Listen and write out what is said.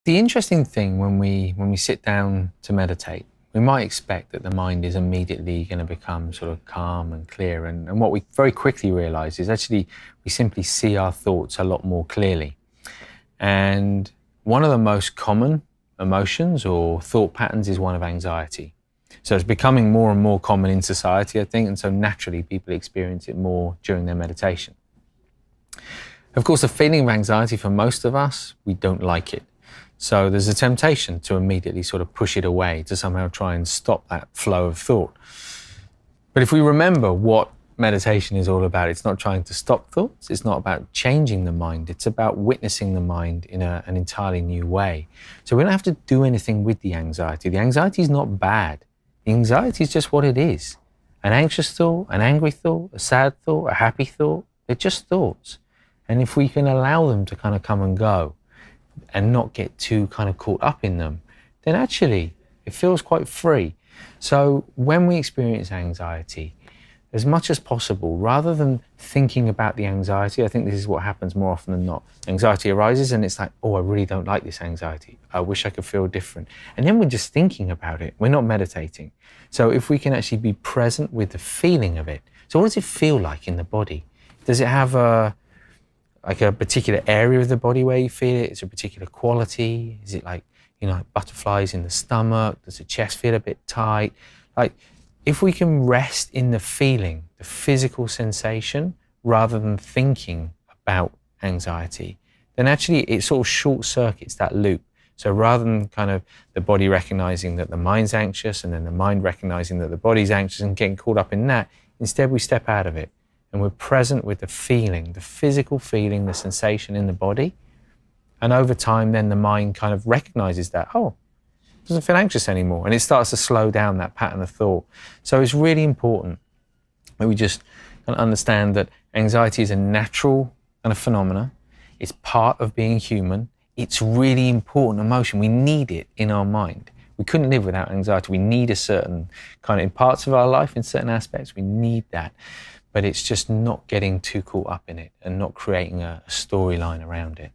The interesting thing when we sit down to meditate, we might expect that the mind is immediately going to become sort of calm and clear. And what we very quickly realize is actually we simply see our thoughts a lot more clearly. And one of the most common emotions or thought patterns is one of anxiety. So it's becoming more and more common in society, I think, and so naturally people experience it more during their meditation. Of course, the feeling of anxiety for most of us, we don't like it. So there's a temptation to immediately sort of push it away, to somehow try and stop that flow of thought. But if we remember what meditation is all about, it's not trying to stop thoughts, it's not about changing the mind, it's about witnessing the mind in an entirely new way. So we don't have to do anything with the anxiety. The anxiety is not bad. The anxiety is just what it is. An anxious thought, an angry thought, a sad thought, a happy thought, they're just thoughts. And if we can allow them to kind of come and go, and not get too kind of caught up in them, then actually it feels quite free. So when we experience anxiety, as much as possible, rather than thinking about the anxiety, I think this is what happens more often than not. Anxiety arises and it's like, oh, I really don't like this anxiety. I wish I could feel different. And then we're just thinking about it. We're not meditating. So if we can actually be present with the feeling of it. So what does it feel like in the body? Does it have a particular area of the body where you feel it? Is it a particular quality? Is it like butterflies in the stomach? Does the chest feel a bit tight? Like, if we can rest in the feeling, the physical sensation, rather than thinking about anxiety, then actually it sort of short circuits that loop. So rather than kind of the body recognizing that the mind's anxious and then the mind recognizing that the body's anxious and getting caught up in that, instead we step out of it. And we're present with the feeling, the physical feeling, the sensation in the body. And over time, then the mind kind of recognizes that, oh, it doesn't feel anxious anymore. And it starts to slow down that pattern of thought. So it's really important that we just kind of understand that anxiety is a natural kind of phenomena. It's part of being human. It's really important emotion. We need it in our mind. We couldn't live without anxiety. We need a certain kind of, in parts of our life, in certain aspects, we need that. But it's just not getting too caught up in it and not creating a storyline around it.